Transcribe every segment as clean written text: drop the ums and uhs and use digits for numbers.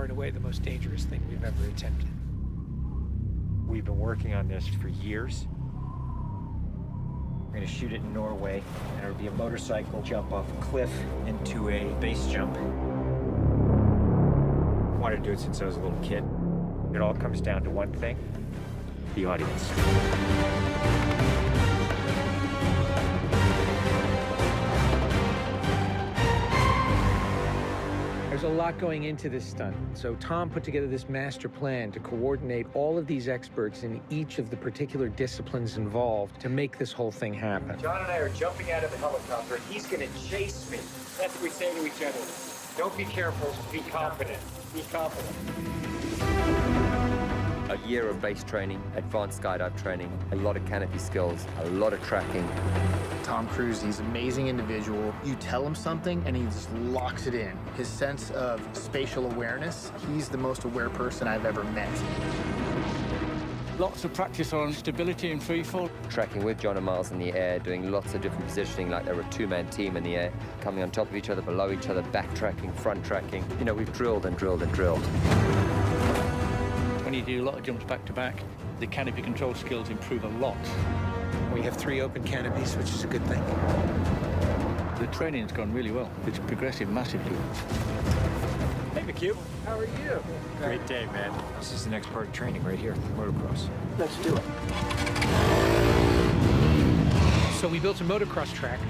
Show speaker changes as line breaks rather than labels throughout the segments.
far and away the most dangerous thing we've ever attempted.
We've been working on this for years. We're gonna shoot it in Norway, and it'll be a motorcycle jump off a cliff into a base jump. I wanted to do it since I was a little kid. It all comes down to one thing: the audience.
There's a lot going into this stunt, so Tom put together this master plan to coordinate all of these experts in each of the particular disciplines involved to make this whole thing happen.
John and I are jumping out of the helicopter, and he's gonna chase me. That's what we say to each other. Don't be careful, be confident. Be confident.
A year of base training, advanced skydive training, a lot of canopy skills, a lot of tracking.
Tom Cruise, he's an amazing individual. You tell him something and he just locks it in. His sense of spatial awareness, he's the most aware person I've ever met.
Lots of practice on stability and freefall.
Tracking with John and Miles in the air, doing lots of different positioning, like they were a two-man team in the air, coming on top of each other, below each other, backtracking, front tracking. You know, we've drilled and drilled and drilled.
When you do a lot of jumps back to back, the canopy control skills improve a lot.
We have 3 open canopies, which is a good thing.
The training's gone really well. It's progressive massively.
Hey, McHugh. How are you? Great day, man. This is the next part of training right here, motocross.
Let's do it.
So we built a motocross track.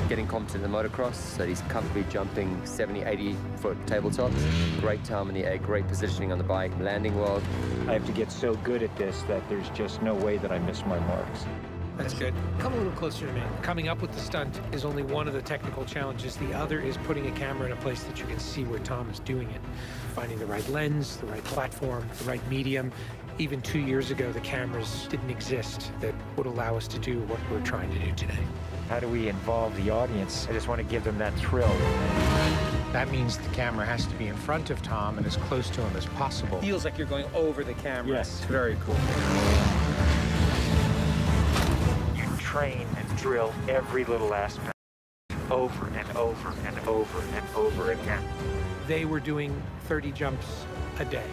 Getting competent in the motocross, so he's comfortably jumping 70, 80-foot tabletops. Great time in the air, great positioning on the bike, landing well.
I have to get so good at this that there's just no way that I miss my marks.
That's good. Come a little closer to me. Coming up with the stunt is only one of the technical challenges. The other is putting a camera in a place that you can see where Tom is doing it. Finding the right lens, the right platform, the right medium. Even 2 years ago, the cameras didn't exist that would allow us to do what we're trying to do today.
How do we involve the audience? I just want to give them that thrill.
That means the camera has to be in front of Tom and as close to him as possible. Feels like you're going over the camera.
Yes, very cool. You train and drill every little aspect over and over and over and over again.
They were doing 30 jumps a day.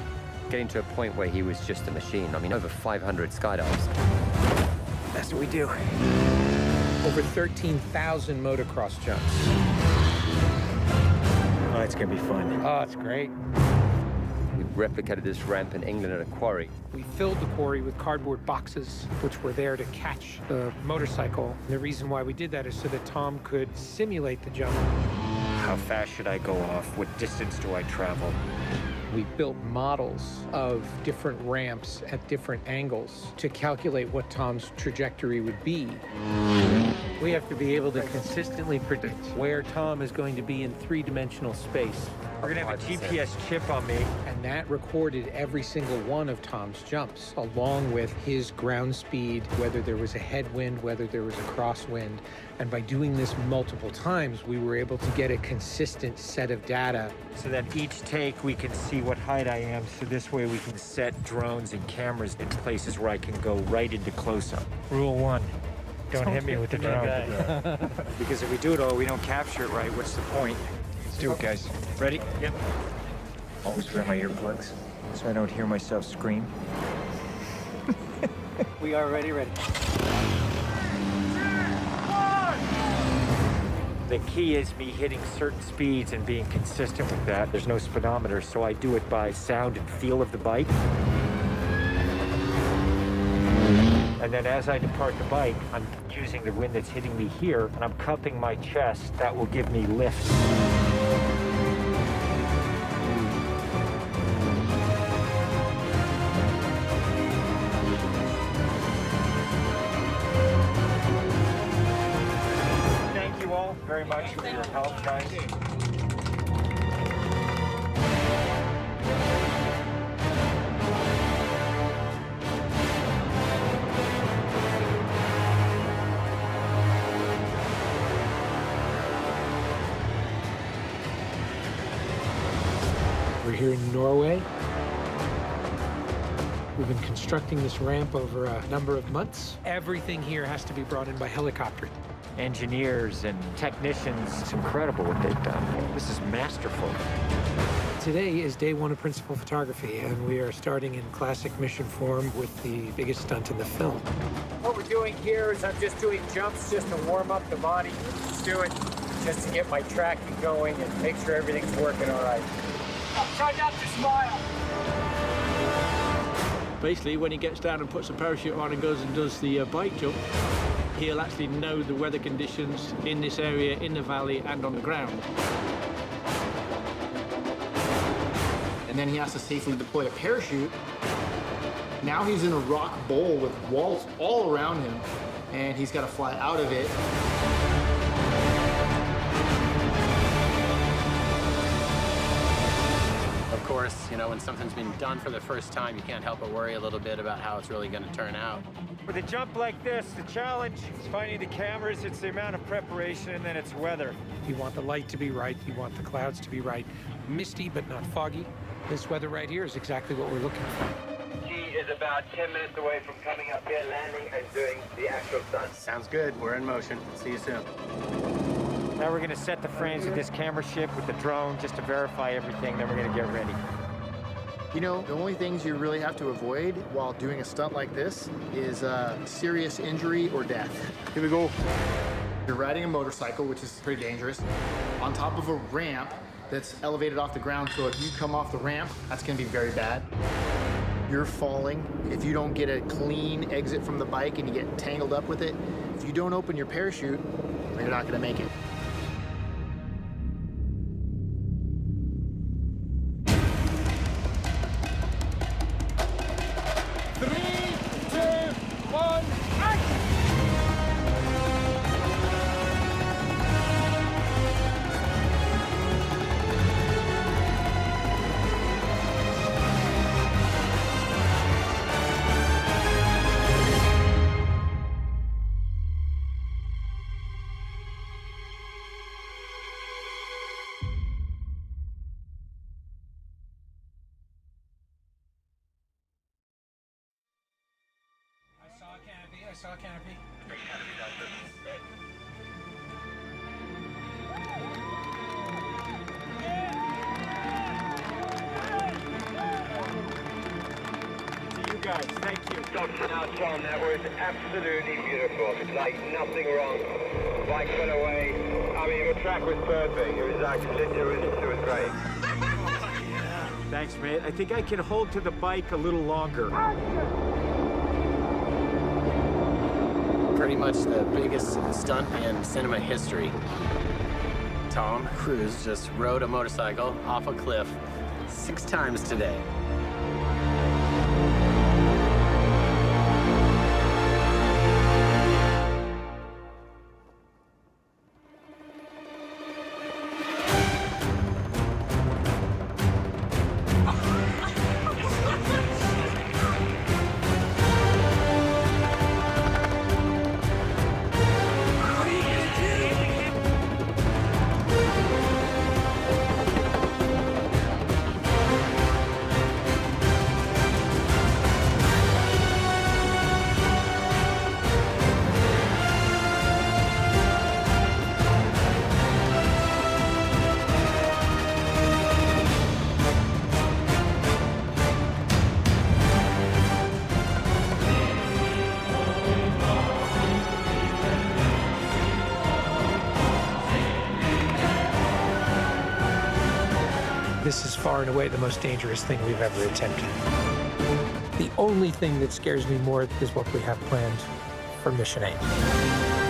Getting to a point where he was just a machine. I mean, over 500 skydives.
That's what we do. Over 13,000 motocross jumps.
Oh, it's gonna be fun.
Oh, it's great.
We replicated this ramp in England at a quarry.
We filled the quarry with cardboard boxes, which were there to catch the motorcycle. And the reason why we did that is so that Tom could simulate the jump.
How fast should I go off? What distance do I travel?
We built models of different ramps at different angles to calculate what Tom's trajectory would be. We have to be able to consistently predict where Tom is going to be in 3-dimensional space.
We're gonna have a GPS chip on me.
And that recorded every single one of Tom's jumps, along with his ground speed, whether there was a headwind, whether there was a crosswind. And by doing this multiple times, we were able to get a consistent set of data.
So that each take, we can see what height I am, so this way we can set drones and cameras in places where I can go right into close-up. Rule 1, don't hit me with the drone. Because if we do it all, we don't capture it right, what's the point? Let's do it, guys. Ready? Yep. Always wear my earplugs, so I don't hear myself scream.
We are ready.
The key is me hitting certain speeds and being consistent with that. There's no speedometer, so I do it by sound and feel of the bike. And then as I depart the bike, I'm using the wind that's hitting me here, and I'm cupping my chest. That will give me lift. Thank you all very much for your help, guys.
We're here in Norway. We've been constructing this ramp over a number of months. Everything here has to be brought in by helicopter.
Engineers and technicians, it's incredible what they've done. This is masterful.
Today is day one of principal photography, and we are starting in classic mission form with the biggest stunt in the film.
What we're doing here is I'm just doing jumps just to warm up the body. Just do it just to get my tracking going and make sure everything's working all right. Try not to smile.
Basically, when he gets down and puts a parachute on and goes and does the bike jump, he'll actually know the weather conditions in this area, in the valley, and on the ground.
And then he has to safely deploy a parachute. Now he's in a rock bowl with walls all around him, and he's got to fly out of it.
Of course, you know, when something's been done for the first time, you can't help but worry a little bit about how it's really going to turn out.
With a jump like this, the challenge is finding the cameras. It's the amount of preparation, and then it's weather.
You want the light to be right, you want the clouds to be right. Misty, but not foggy. This weather right here is exactly what we're looking for.
He is about 10 minutes away from coming up here, landing, and doing the actual stunt.
Sounds good. We're in motion. See you soon.
Now we're gonna set the frames of this camera ship with the drone just to verify everything, then we're gonna get ready.
You know, the only things you really have to avoid while doing a stunt like this is serious injury or death. Here we go. You're riding a motorcycle, which is pretty dangerous, on top of a ramp that's elevated off the ground, so if you come off the ramp, that's gonna be very bad. You're falling. If you don't get a clean exit from the bike and you get tangled up with it, if you don't open your parachute, you're not gonna make it.
I saw a canopy.
To you guys, thank you.
Dr. Now, Tom, that was absolutely beautiful. It's like nothing wrong. Bike went away. I mean, the track was perfect. It was like, it was great.
Thanks, mate. I think I can hold to the bike a little longer.
Pretty much the biggest stunt in cinema history. Tom Cruise just rode a motorcycle off a cliff 6 times today.
This is far and away the most dangerous thing we've ever attempted. The only thing that scares me more is what we have planned for Mission 8.